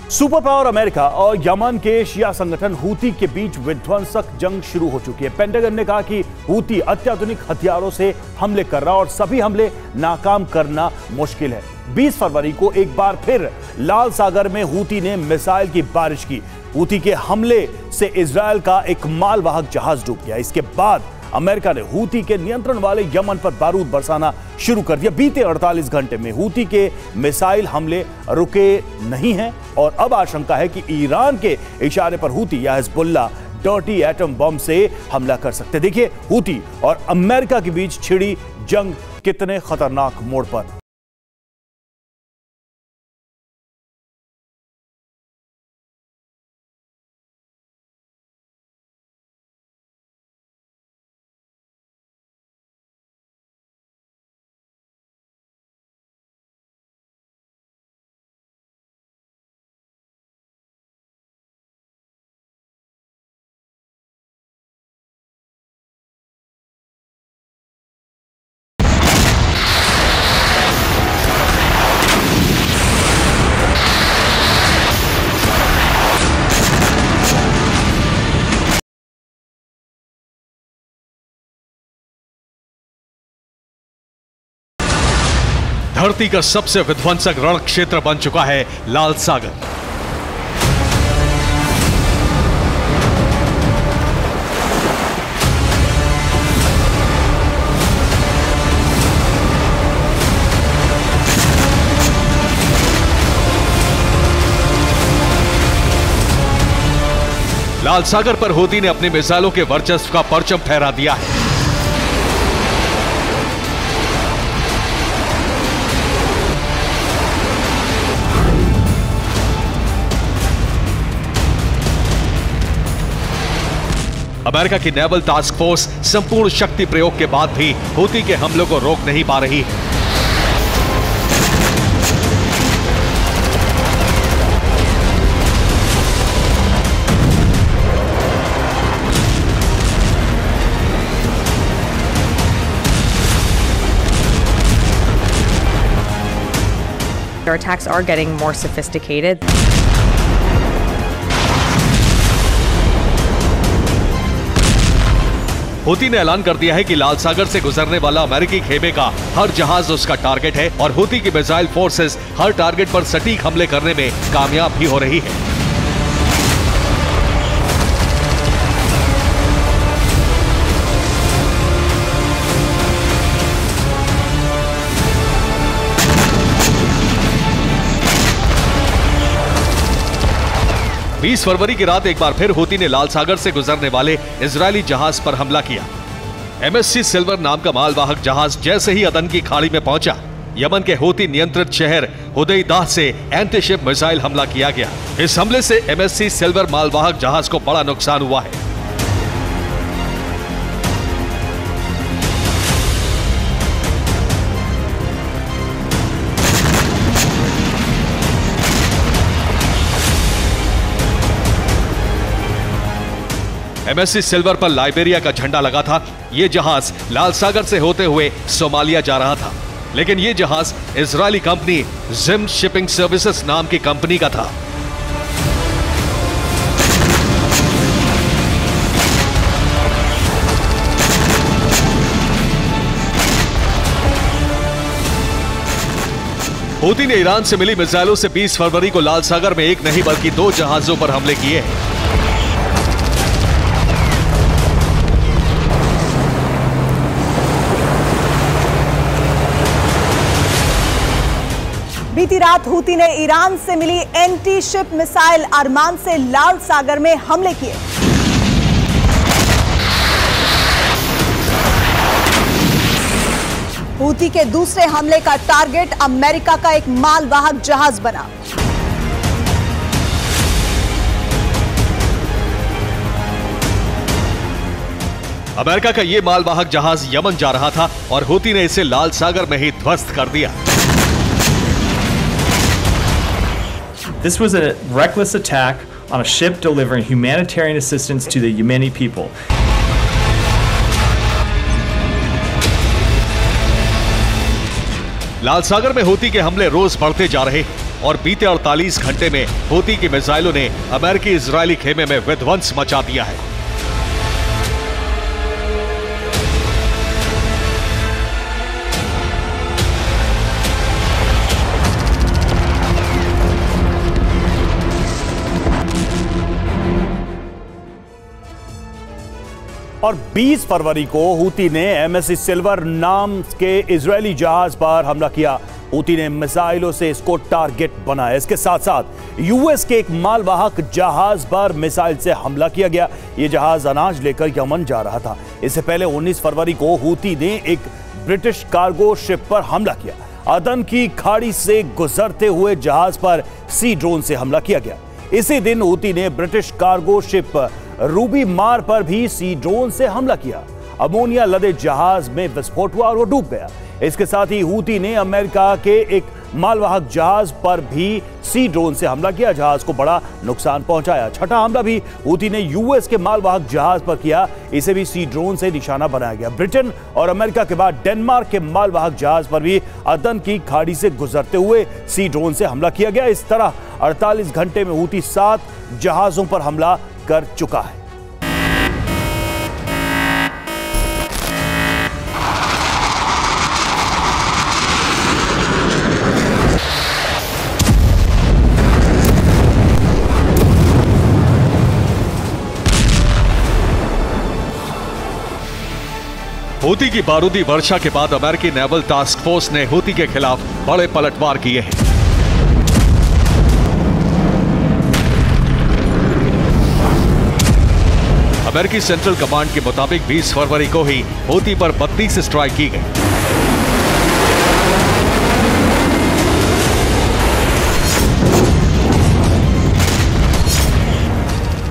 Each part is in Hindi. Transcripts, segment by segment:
सुपर पावर अमेरिका और यमन के शिया संगठन हूती के बीच विध्वंसक जंग शुरू हो चुकी है। पेंटागन ने कहा कि हूती अत्याधुनिक हथियारों से हमले कर रहा और सभी हमले नाकाम करना मुश्किल है। 20 फरवरी को एक बार फिर लाल सागर में हूती ने मिसाइल की बारिश की। हूती के हमले से इजरायल का एक मालवाहक जहाज डूब गया। इसके बाद अमेरिका ने हूती के नियंत्रण वाले यमन पर बारूद बरसाना शुरू कर दिया। बीते 48 घंटे में हूती के मिसाइल हमले रुके नहीं हैं और अब आशंका है कि ईरान के इशारे पर हूती या हिजबुल्लाह डर्टी एटम बम से हमला कर सकते। देखिए हूती और अमेरिका के बीच छिड़ी जंग कितने खतरनाक मोड़ पर। धरती का सबसे विध्वंसक रण क्षेत्र बन चुका है लाल सागर। लाल सागर पर हूती ने अपनी मिसाइलों के वर्चस्व का परचम फहरा दिया है। अमेरिका की नेवल टास्क फोर्स संपूर्ण शक्ति प्रयोग के बाद भी हूती के हमलों को रोक नहीं पा रही है। Their attacks are getting more sophisticated. Houthi ने ऐलान कर दिया है कि लाल सागर से गुजरने वाला अमेरिकी खेमे का हर जहाज उसका टारगेट है और हूती की मिसाइल फोर्सेस हर टारगेट पर सटीक हमले करने में कामयाब भी हो रही है। 20 फरवरी की रात एक बार फिर हूती ने लाल सागर से गुजरने वाले इजरायली जहाज पर हमला किया। MSC सिल्वर नाम का मालवाहक जहाज जैसे ही अदन की खाड़ी में पहुंचा, यमन के हूती नियंत्रित शहर हुदैदाह से एंटीशिप मिसाइल हमला किया गया। इस हमले से MSC सिल्वर मालवाहक जहाज को बड़ा नुकसान हुआ है। MSC सिल्वर पर लाइबेरिया का झंडा लगा था। यह जहाज लाल सागर से होते हुए सोमालिया जा रहा था, लेकिन यह जहाज Israeli company gym shipping services नाम की कंपनी का था। हूती ने ईरान से मिली मिसाइलों से 20 फरवरी को लाल सागर में एक नहीं बल्कि 2 जहाजों पर हमले किए हैं। बीती रात हूती ने ईरान से मिली एंटी शिप मिसाइल अरमान से लाल सागर में हमले किए। हूती के दूसरे हमले का टारगेट अमेरिका का एक मालवाहक जहाज बना। अमेरिका का यह मालवाहक जहाज यमन जा रहा था और हूती ने इसे लाल सागर में ही ध्वस्त कर दिया। This was a reckless attack on a ship delivering humanitarian assistance to the Yemeni people. लाल सागर में हूती के हमले रोज बढ़ते जा रहे। और बीते 48 घंटे में हूती की मिसाइलों ने अमेरिकी इजरायली खेमे में विध्वंस मचा दिया है। और 20 फरवरी को हूती ने एमएससी सिल्वर नाम के इजरायली जहाज पर हमला किया। हूती ने मिसाइलों से इसको टारगेट बनाया। इसके साथ साथ यूएस के एक मालवाहक जहाज पर मिसाइल से हमला किया गया। यह जहाज अनाज लेकर यमन जा रहा था। इससे पहले 19 फरवरी को हूती ने एक ब्रिटिश कार्गो शिप पर हमला किया। अदन की खाड़ी से गुजरते हुए जहाज पर सी ड्रोन से हमला किया गया। इसी दिन हूती ने ब्रिटिश कार्गो शिप रूबी मार पर भी सी ड्रोन से हमला किया। अमोनिया लदे जहाज में विस्फोट हुआ और वो डूब गया। इसके साथ ही हूती ने अमेरिका के एक मालवाहक जहाज पर भी सी ड्रोन से हमला किया। जहाज को बड़ा नुकसान पहुंचाया। छठा हमला भी हूती ने यूएस के मालवाहक जहाज पर किया। इसे भी सी ड्रोन से निशाना बनाया गया। ब्रिटेन और अमेरिका के बाद डेनमार्क के मालवाहक जहाज पर भी अदन की खाड़ी से गुजरते हुए सी ड्रोन से हमला किया गया। इस तरह 48 घंटे में हूती 7 जहाजों पर हमला कर चुका है। हूती की बारूदी वर्षा के बाद अमेरिकी नेवल टास्क फोर्स ने हूती के खिलाफ बड़े पलटवार किए हैं। अमेरिकी सेंट्रल कमांड के मुताबिक 20 फरवरी को ही हूती पर 32 स्ट्राइक की गई।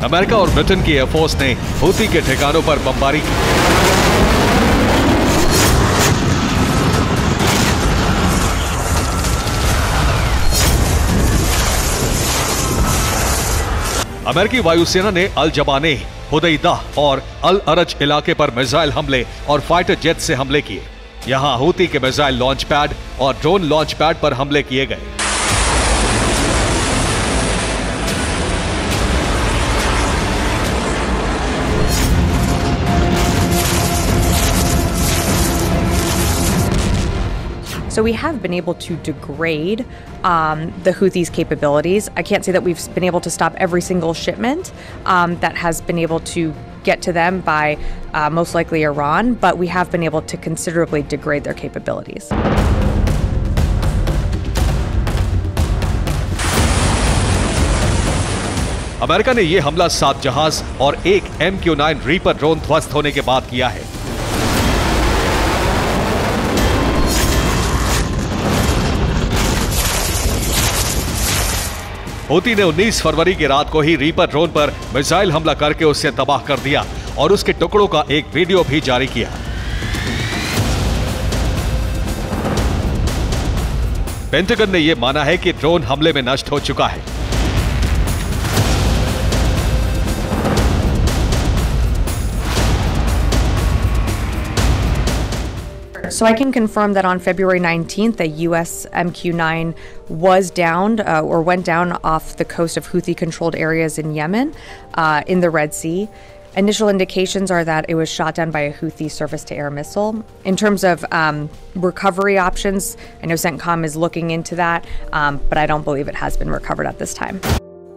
अमेरिका और ब्रिटेन की एयरफोर्स ने हूती के ठिकानों पर बमबारी की। अमेरिकी वायुसेना ने अल जबानेह, हुदैदा और अल अरज इलाके पर मिसाइल हमले और फाइटर जेट से हमले किए। यहां हूती के मिसाइल लॉन्च पैड और ड्रोन लॉन्च पैड पर हमले किए गए। So we have been able to degrade the Houthis' capabilities. I can't say that we've been able to stop every single shipment that has been able to get to them by most likely Iran, but we have been able to considerably degrade their capabilities. America ने यह हमला 7 जहाज और एक MQ-9 रीपर ड्रोन ध्वस्त होने के बाद किया है। हूती ने 19 फरवरी की रात को ही रीपर ड्रोन पर मिसाइल हमला करके उसे तबाह कर दिया और उसके टुकड़ों का एक वीडियो भी जारी किया। पेंटागन ने यह माना है कि ड्रोन हमले में नष्ट हो चुका है। So I can confirm that on February 19th, the U.S. MQ-9 was downed or went down off the coast of Houthi-controlled areas in Yemen, in the Red Sea. Initial indications are that it was shot down by a Houthi surface-to-air missile. In terms of recovery options, I know CENTCOM is looking into that, but I don't believe it has been recovered at this time.